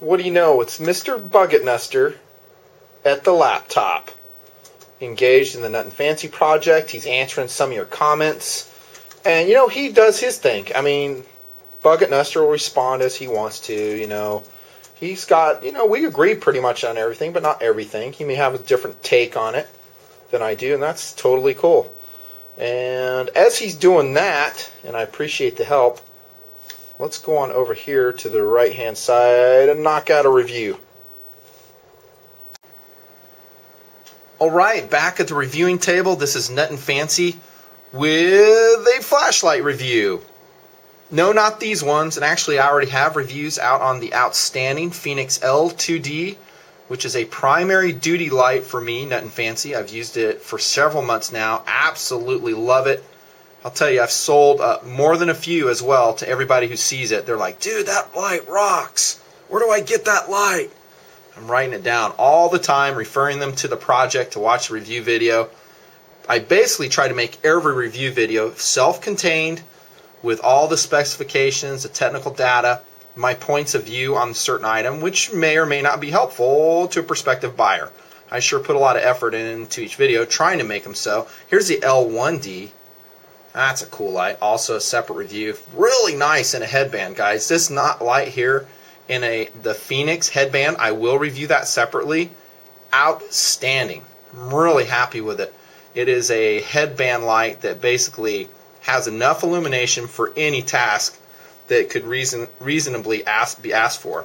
what do you know? It's Mr. Bucket Nuster at the laptop, engaged in the Nutnfancy project. He's answering some of your comments. And, you know, he does his thing. I mean, Bucket Nuster will respond as he wants to, you know. He's got, you know, we agree pretty much on everything, but not everything. He may have a different take on it than I do, and that's totally cool. And as he's doing that, and I appreciate the help, let's go on over here to the right-hand side and knock out a review. All right, back at the reviewing table. This is Nutnfancy with a flashlight review. No, not these ones. And actually, I already have reviews out on the outstanding Fenix L2D, which is a primary duty light for me, Nutnfancy. I've used it for several months now. Absolutely love it. I'll tell you, I've sold more than a few as well to everybody who sees it. They're like, dude, that light rocks. Where do I get that light? I'm writing it down all the time, referring them to the project to watch the review video. I basically try to make every review video self-contained with all the specifications, the technical data, my points of view on a certain item, which may or may not be helpful to a prospective buyer. I sure put a lot of effort into each video trying to make them so. Here's the L1D. That's a cool light. Also a separate review. Really nice in a headband, guys. This light here in the Fenix headband, I will review that separately. Outstanding. I'm really happy with it. It is a headband light that basically has enough illumination for any task that could reasonably be asked for.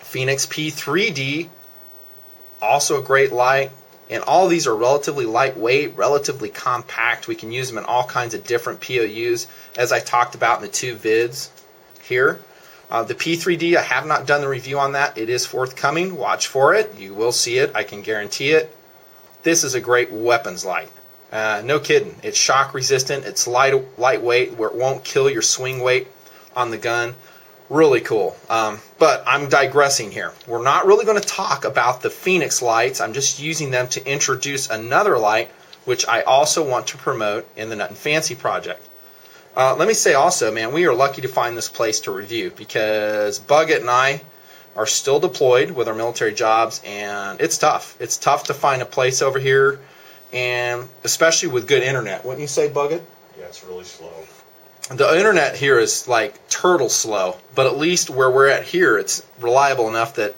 Fenix P3D, also a great light. And all these are relatively lightweight, relatively compact. We can use them in all kinds of different POUs, as I talked about in the two vids here. The P3D, I have not done the review on that. It is forthcoming. Watch for it. You will see it. I can guarantee it. This is a great weapons light. No kidding. It's shock resistant. It's lightweight where it won't kill your swing weight on the gun. Really cool. But I'm digressing here. We're not really going to talk about the Fenix lights. I'm just using them to introduce another light, which I also want to promote in the Nutnfancy project. Let me say also, man, we are lucky to find this place to review because Bucket and I are still deployed with our military jobs, and it's tough. It's tough to find a place over here, and especially with good internet. Wouldn't you say, Bucket? Yeah, it's really slow. The internet here is like turtle slow, but at least where we're at here, it's reliable enough that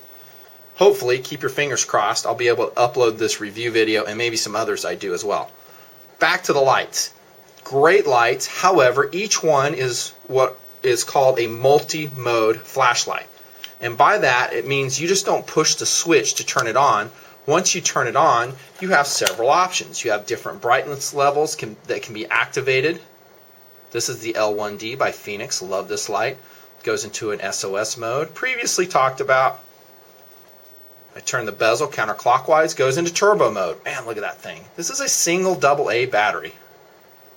hopefully, keep your fingers crossed, I'll be able to upload this review video and maybe some others I do as well. Back to the lights. Great lights, however, each one is what is called a multi-mode flashlight. And by that, it means you just don't push the switch to turn it on. Once you turn it on, you have several options. You have different brightness levels that can be activated. This is the L1D by Fenix. Love this light. It goes into an SOS mode. Previously talked about. I turn the bezel counterclockwise. Goes into turbo mode. Man, look at that thing. This is a single AA battery.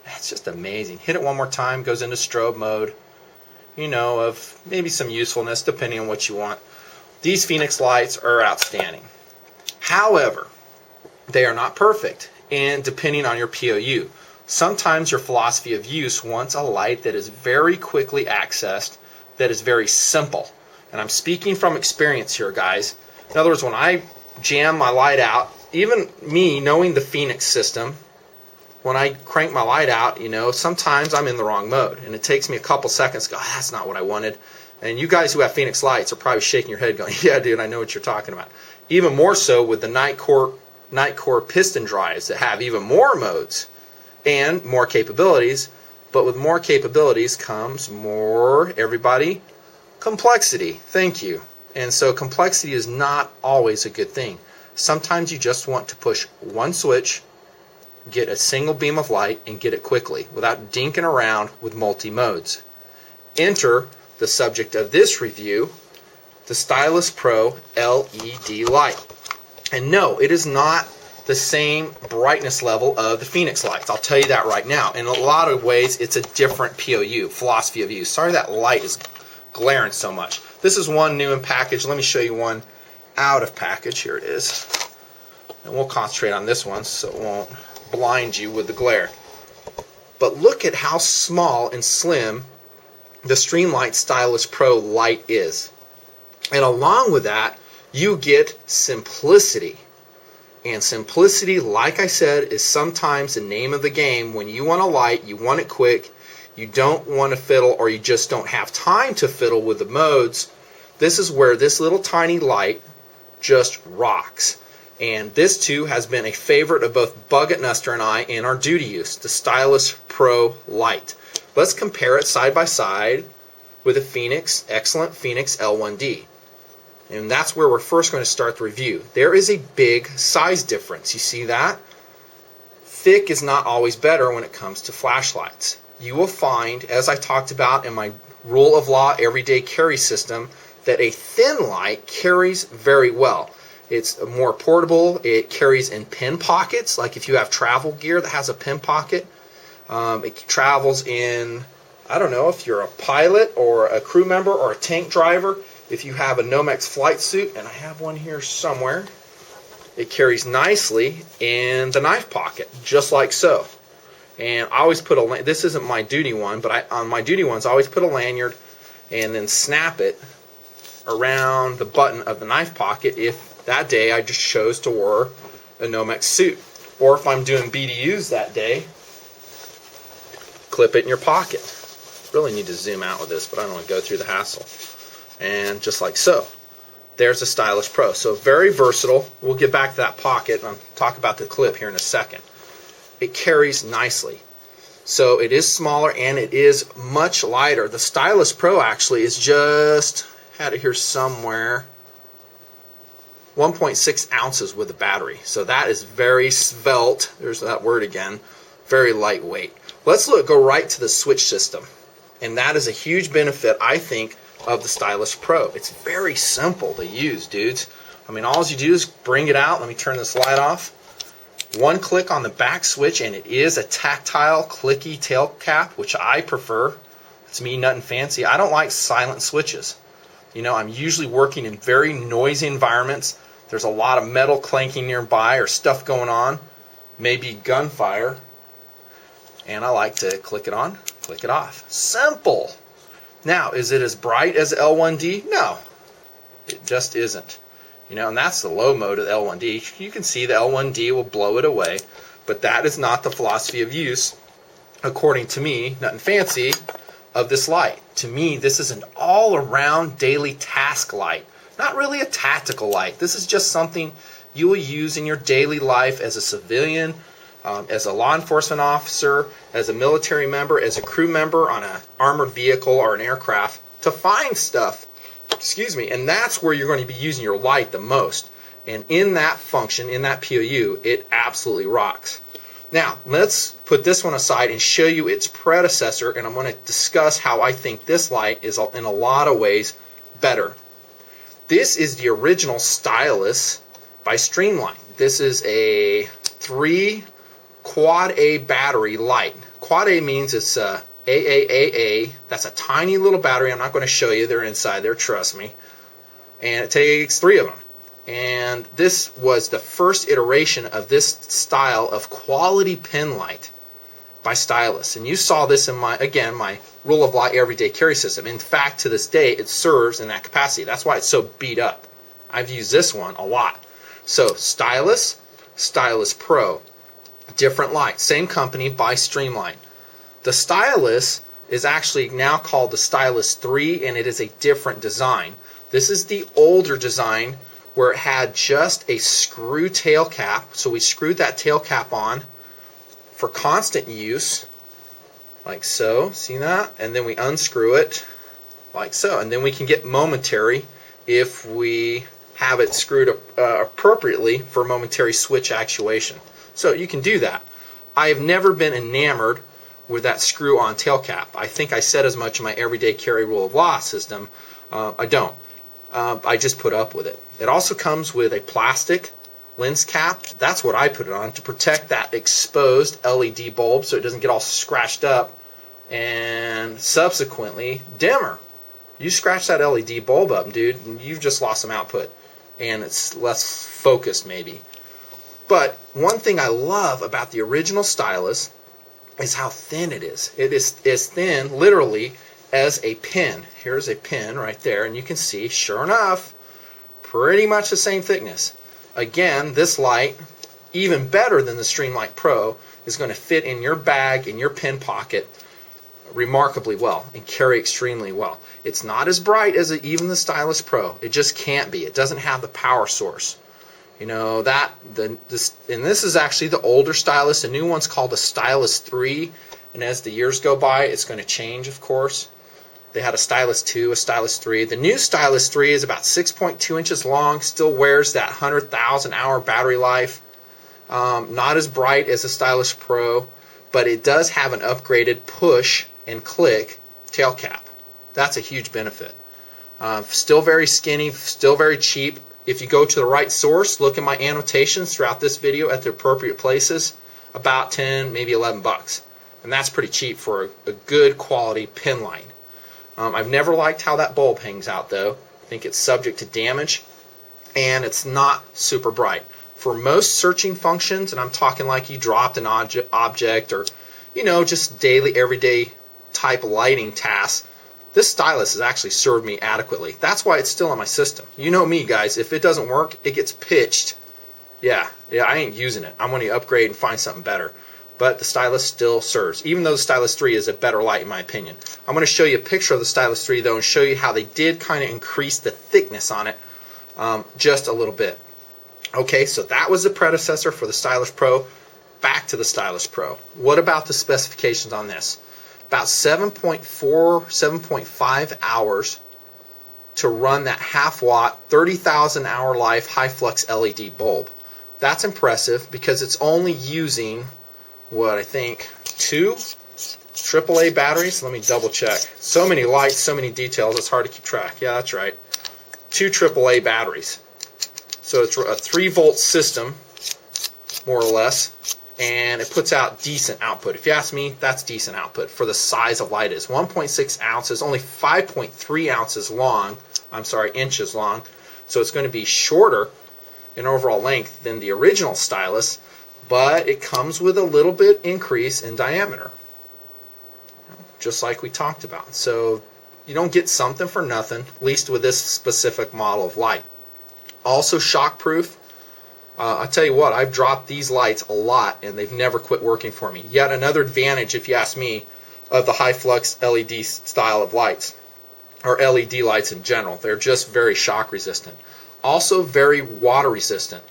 It's just amazing. Hit it one more time. Goes into strobe mode. You know, of maybe some usefulness depending on what you want. These Fenix lights are outstanding. However, they are not perfect. And depending on your POU. Sometimes your philosophy of use wants a light that is very quickly accessed, that is very simple. And I'm speaking from experience here, guys. In other words, when I jam my light out, even me knowing the Fenix system, when I crank my light out, you know, sometimes I'm in the wrong mode. And it takes me a couple seconds to go, that's not what I wanted. And you guys who have Fenix lights are probably shaking your head going, yeah, dude, I know what you're talking about. Even more so with the Nitecore piston drives that have even more modes and more capabilities, but with more capabilities comes more, everybody, complexity. Thank you. And so complexity is not always a good thing. Sometimes you just want to push one switch, get a single beam of light, and get it quickly without dinking around with multi-modes. Enter the subject of this review, the Stylus Pro LED light. And no, it is not the same brightness level of the Fenix lights. I'll tell you that right now. In a lot of ways, it's a different POU, philosophy of use. Sorry that light is glaring so much. This is one new in package. Let me show you one out of package. Here it is. And we'll concentrate on this one so it won't blind you with the glare. But look at how small and slim the Streamlight Stylus Pro light is. And along with that, you get simplicity. And simplicity, like I said, is sometimes the name of the game. When you want a light, you want it quick, you don't want to fiddle, or you just don't have time to fiddle with the modes. This is where this little tiny light just rocks. And this too has been a favorite of both Bucket Nuster and I in our duty use, the Stylus Pro light. Let's compare it side by side with a Fenix, excellent Fenix L1D. And that's where we're first going to start the review. There is a big size difference. You see that? Thick is not always better when it comes to flashlights. You will find, as I talked about in my rule of law everyday carry system, that a thin light carries very well. It's more portable. It carries in pen pockets, like if you have travel gear that has a pen pocket. It travels in, I don't know, if you're a pilot or a crew member or a tank driver. If you have a Nomex flight suit, and I have one here somewhere, it carries nicely in the knife pocket, just like so. And I always put a, this isn't my duty one, but on my duty ones, I always put a lanyard and then snap it around the button of the knife pocket if that day I just chose to wear a Nomex suit. Or if I'm doing BDUs that day, clip it in your pocket. Really need to zoom out with this, but I don't want to go through the hassle. And just like so, there's a Stylus Pro. So very versatile. We'll get back to that pocket and I'll talk about the clip here in a second. It carries nicely. So it is smaller and it is much lighter. The Stylus Pro actually is just, had it here somewhere, 1.6 ounces with the battery. So that is very svelte. There's that word again. Very lightweight. Let's go right to the switch system. And that is a huge benefit, I think, of the Stylus Pro. It's very simple to use, dudes. I mean, all you do is bring it out. Let me turn this light off. One click on the back switch, and it is a tactile, clicky tail cap, which I prefer. It's me, Nutnfancy. I don't like silent switches. You know, I'm usually working in very noisy environments. There's a lot of metal clanking nearby or stuff going on, maybe gunfire, and I like to click it on, click it off. Simple. Now, is it as bright as L1D? No, it just isn't. You know, and that's the low mode of the L1D. You can see the L1D will blow it away, but that is not the philosophy of use, according to me, Nutnfancy, of this light. To me, this is an all-around daily task light, not really a tactical light. This is just something you will use in your daily life as a civilian, as a law enforcement officer, as a military member, as a crew member on an armored vehicle or an aircraft to find stuff. Excuse me. And that's where you're going to be using your light the most. And in that function, in that POU, it absolutely rocks. Now, let's put this one aside and show you its predecessor, and I'm going to discuss how I think this light is in a lot of ways better. This is the original Stylus by Streamlight. This is a 3 Quad A battery light. Quad A means it's AAAA. That's a tiny little battery. I'm not going to show you. They're inside there, trust me. And it takes 3 of them. And this was the first iteration of this style of quality pen light by Stylus. And you saw this in my rule of law everyday carry system. In fact, to this day, it serves in that capacity. That's why it's so beat up. I've used this one a lot. So Stylus, Stylus Pro, different light, same company by Streamlight. The Stylus is actually now called the Stylus 3, and it is a different design. This is the older design where it had just a screw tail cap. So we screwed that tail cap on for constant use, like so. See that? And then we unscrew it, like so. And then we can get momentary if we have it screwed appropriately for momentary switch actuation. So you can do that. I have never been enamored with that screw-on tail cap. I think I said as much in my everyday carry rule of law system. I don't. I just put up with it. It also comes with a plastic lens cap. That's what I put it on to protect that exposed LED bulb so it doesn't get all scratched up and subsequently dimmer. You scratch that LED bulb up, dude, and you've just lost some output and it's less focused maybe. But one thing I love about the original Stylus is how thin it is. It is as thin, literally, as a pin. Here's a pin right there, and you can see, sure enough, pretty much the same thickness. Again, this light, even better than the Streamlight Pro, is going to fit in your bag, in your pin pocket, remarkably well and carry extremely well. It's not as bright as even the Stylus Pro. It just can't be. It doesn't have the power source. You know, this is actually the older stylus. The new one's called a Stylus 3, and as the years go by, it's going to change, of course. They had a Stylus 2, a Stylus 3. The new Stylus 3 is about 6.2 inches long, still wears that 100,000 hour battery life. Not as bright as the Stylus Pro, but it does have an upgraded push and click tail cap. That's a huge benefit. Still very skinny, still very cheap. If you go to the right source, look at my annotations throughout this video at the appropriate places, about 10, maybe 11 bucks. And that's pretty cheap for a good quality pin light. I've never liked how that bulb hangs out though. I think it's subject to damage, and it's not super bright. For most searching functions, and I'm talking like you dropped an object or, you know, just daily, everyday type lighting tasks, this stylus has actually served me adequately. That's why it's still in my system. You know me, guys. If it doesn't work, it gets pitched. Yeah, I ain't using it. I'm going to upgrade and find something better. But the stylus still serves, even though the Stylus 3 is a better light in my opinion. I'm going to show you a picture of the Stylus 3 though and show you how they did kind of increase the thickness on it just a little bit. Okay, so that was the predecessor for the Stylus Pro. Back to the Stylus Pro. What about the specifications on this? About 7.4, 7.5 hours to run that half watt, 30,000 hour life high flux LED bulb. That's impressive because it's only using what I think 2 AAA batteries. Let me double check. So many lights, so many details, it's hard to keep track. Yeah, that's right. 2 AAA batteries. So it's a 3-volt system, more or less, and it puts out decent output. If you ask me, that's decent output for the size of light it is. 1.6 ounces, only 5.3 ounces long, inches long, so it's going to be shorter in overall length than the original stylus, but it comes with a little bit increase in diameter, just like we talked about. So you don't get something for nothing, at least with this specific model of light. Also shockproof. I'll tell you what, I've dropped these lights a lot and they've never quit working for me. Yet another advantage, if you ask me, of the high flux LED style of lights, or LED lights in general. They're just very shock resistant. Also very water resistant.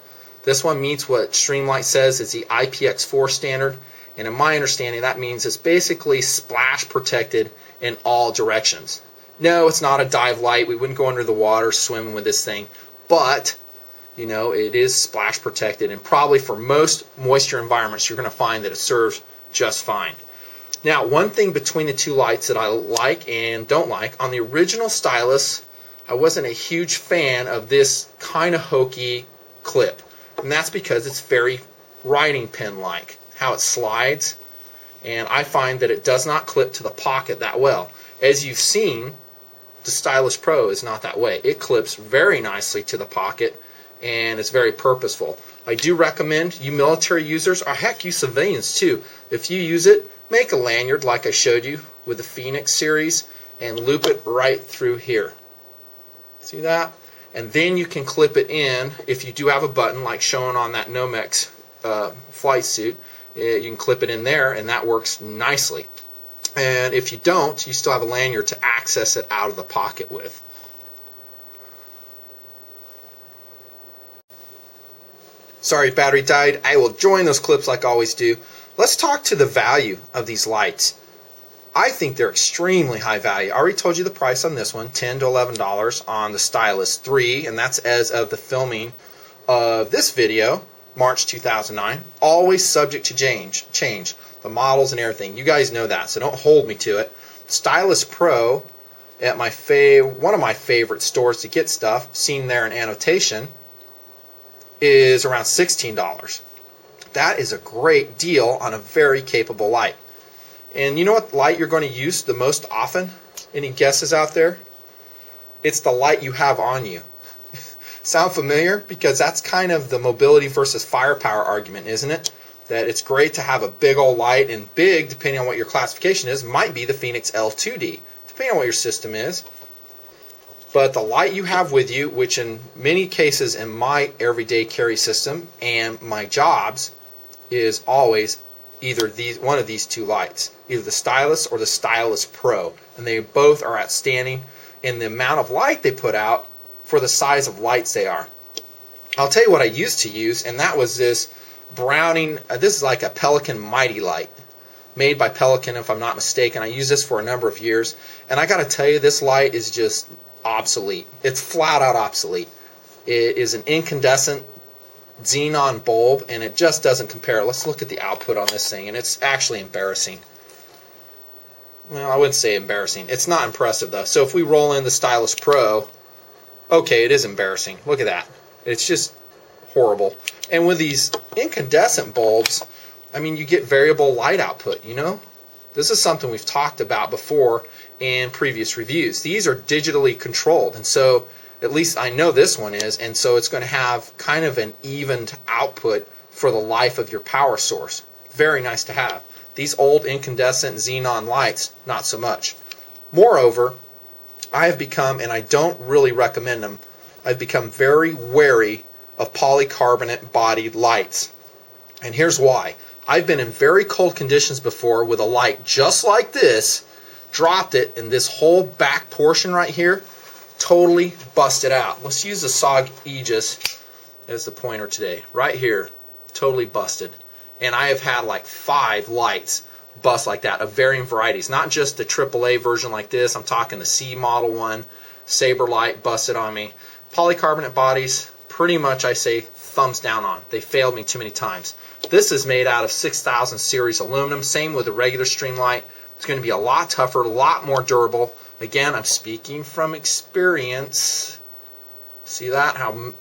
This one meets what Streamlight says is the IPX4 standard, and in my understanding that means it's basically splash protected in all directions. No, it's not a dive light. We wouldn't go under the water swimming with this thing, but you know, it is splash protected, and probably for most moisture environments you're going to find that it serves just fine. Now, one thing between the two lights that I like and don't like, on the original stylus I wasn't a huge fan of this kind of hokey clip, and that's because it's very writing pen like, how it slides, and I find that it does not clip to the pocket that well. As you've seen, the Stylus Pro is not that way. It clips very nicely to the pocket, and it's very purposeful. I do recommend you military users, or heck, you civilians too, if you use it, make a lanyard like I showed you with the Fenix series and loop it right through here. See that? And then you can clip it in, if you do have a button like shown on that Nomex flight suit, you can clip it in there and that works nicely. And if you don't, you still have a lanyard to access it out of the pocket with. Sorry, battery died. I will join those clips like I always do. Let's talk to the value of these lights. I think they're extremely high value. I already told you the price on this one, $10 to $11 on the Stylus 3, and that's as of the filming of this video, March 2009. Always subject to change. The models and everything. You guys know that, so don't hold me to it. Stylus Pro at one of my favorite stores to get stuff, seen there in annotation, is around $16. That is a great deal on a very capable light. And you know what light you're going to use the most often? Any guesses out there? It's the light you have on you. Sound familiar? Because that's kind of the mobility versus firepower argument, isn't it? That it's great to have a big old light, and big, depending on what your classification is, might be the Fenix L2D, depending on what your system is. But the light you have with you, which in many cases in my everyday carry system and my jobs, is always either one of these two lights, either the Stylus or the Stylus Pro, and they both are outstanding in the amount of light they put out for the size of lights they are. I'll tell you what I used to use, and that was this Browning, this is like a Pelican Mighty Light, made by Pelican if I'm not mistaken. I used this for a number of years, and I gotta tell you, this light is just obsolete. It's flat out obsolete. It is an incandescent xenon bulb, and it just doesn't compare. Let's look at the output on this thing, and it's actually embarrassing. Well, I wouldn't say embarrassing. It's not impressive though. So if we roll in the Stylus Pro, okay, it is embarrassing. Look at that. It's just horrible. And with these incandescent bulbs, I mean, you get variable light output, you know? This is something we've talked about before in previous reviews. These are digitally controlled, and so at least I know this one is, and so it's going to have kind of an evened output for the life of your power source. Very nice to have. These old incandescent xenon lights, not so much. Moreover, I have become, and I don't really recommend them, I've become very wary of polycarbonate bodied lights. And here's why. I've been in very cold conditions before with a light just like this, dropped it, and this whole back portion right here totally busted out. Let's use the SOG Aegis as the pointer today. Right here, totally busted. And I have had like 5 lights bust like that of varying varieties. Not just the AAA version like this. I'm talking the C model one. Saber light busted on me. Polycarbonate bodies, pretty much I say thumbs down on. They failed me too many times. This is made out of 6000 series aluminum. Same with the regular Streamlight. It's going to be a lot tougher, a lot more durable. Again, I'm speaking from experience. See that? How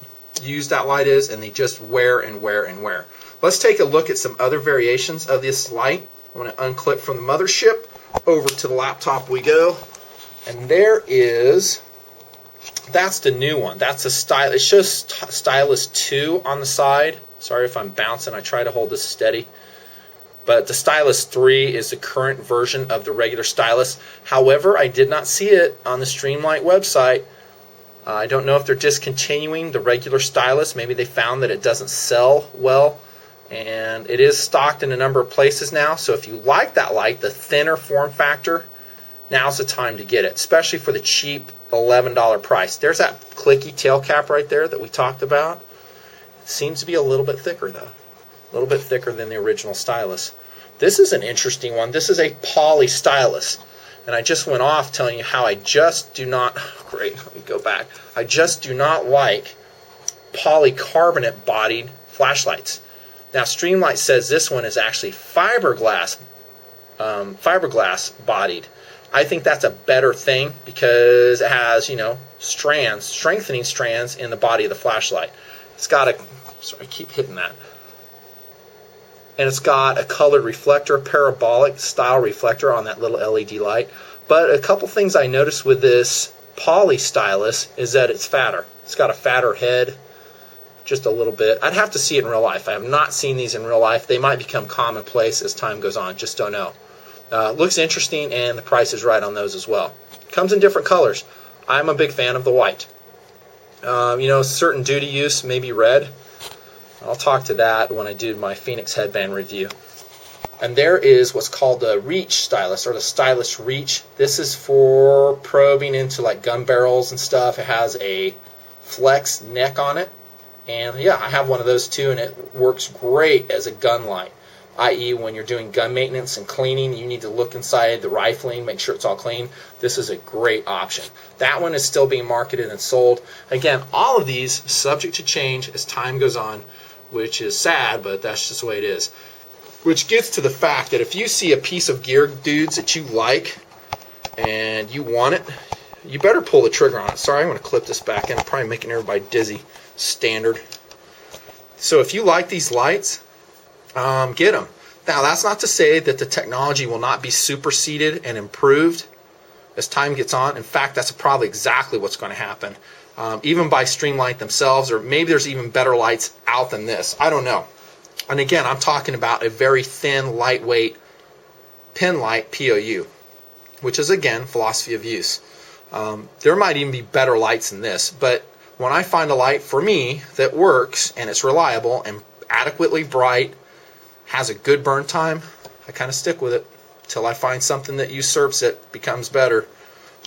used that light is? And they just wear and wear and wear. Let's take a look at some other variations of this light. I'm going to unclip from the mothership. Over to the laptop we go. And there is, that's the new one. That's a style. It shows Stylus 2 on the side. Sorry if I'm bouncing. I try to hold this steady. But the Stylus 3 is the current version of the regular Stylus. However, I did not see it on the Streamlight website. I don't know if they're discontinuing the regular Stylus. Maybe they found that it doesn't sell well. And it is stocked in a number of places now. So if you like that light, the thinner form factor, now's the time to get it. Especially for the cheap $11 price. There's that clicky tail cap right there that we talked about. It seems to be a little bit thicker though. A little bit thicker than the original Stylus. This is an interesting one. This is a poly Stylus. And I just went off telling you how I just do not, great, let me go back. I just do not like polycarbonate bodied flashlights. Now Streamlight says this one is actually fiberglass bodied. I think that's a better thing because it has, you know, strands, strengthening strands in the body of the flashlight. It's got a, sorry, I keep hitting that. And it's got a colored reflector, a parabolic style reflector on that little LED light. But a couple things I noticed with this poly Stylus is that it's fatter. It's got a fatter head, just a little bit. I'd have to see it in real life. I have not seen these in real life. They might become commonplace as time goes on. Just don't know. Looks interesting, and the price is right on those as well. Comes in different colors. I'm a big fan of the white. You know, certain duty use, maybe red. I'll talk to that when I do my Fenix headband review. And there is what's called the Reach Stylus, or the Stylus Reach. This is for probing into like gun barrels and stuff. It has a flex neck on it. And yeah, I have one of those too, and it works great as a gun light. I.e. when you're doing gun maintenance and cleaning, you need to look inside the rifling, make sure it's all clean. This is a great option. That one is still being marketed and sold. Again, all of these subject to change as time goes on, which is sad, but that's just the way it is. Which gets to the fact that if you see a piece of gear, dudes, that you like and you want it, you better pull the trigger on it. Sorry, I'm going to clip this back in. I'm probably making everybody dizzy. Standard. So if you like these lights, get them. Now, that's not to say that the technology will not be superseded and improved as time gets on. In fact, that's probably exactly what's going to happen. Even by Streamlight themselves, or maybe there's even better lights out than this. I don't know. And again, I'm talking about a very thin, lightweight penlight POU. which is, again, philosophy of use. There might even be better lights than this, but when I find a light for me that works and it's reliable and adequately bright, has a good burn time, I kind of stick with it till I find something that usurps it, becomes better.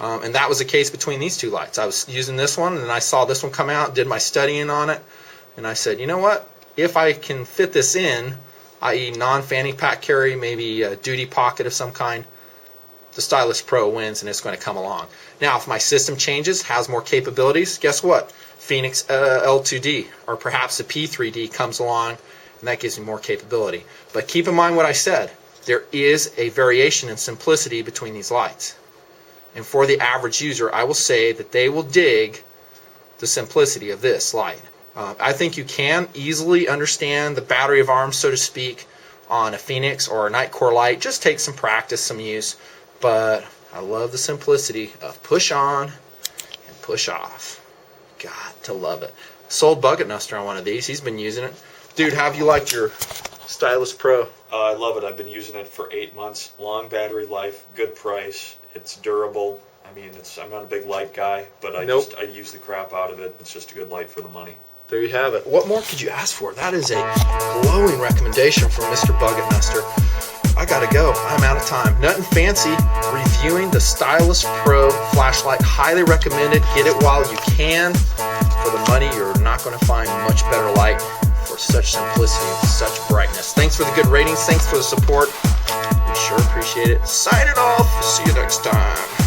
And that was the case between these two lights. I was using this one, and then I saw this one come out, did my studying on it, and I said, you know what? If I can fit this in, i.e. non-fanny pack carry, maybe a duty pocket of some kind, the Stylus Pro wins and it's going to come along. Now, if my system changes, has more capabilities, guess what? Fenix L2D or perhaps a P3D comes along, and that gives me more capability. But keep in mind what I said. There is a variation in simplicity between these lights. And for the average user, I will say that they will dig the simplicity of this light. I think you can easily understand the battery of arms, so to speak, on a Fenix or a Nitecore light. Just take some practice, some use. But I love the simplicity of push on and push off. Got to love it. Sold Bucket Nuster on one of these. He's been using it. Dude, how have you liked your Stylus Pro? I love it. I've been using it for 8 months. Long battery life, good price. It's durable. I mean, I'm not a big light guy, but I use the crap out of it. It's just a good light for the money. There you have it. What more could you ask for? That is a glowing recommendation from Mr. Bucket Nuster. I gotta go. I'm out of time. Nutnfancy reviewing the Stylus Pro flashlight. Highly recommended. Get it while you can. For the money, you're not going to find much better light for such simplicity and such brightness. Thanks for the good ratings. Thanks for the support. We sure appreciate it. Sign it off. See you next time.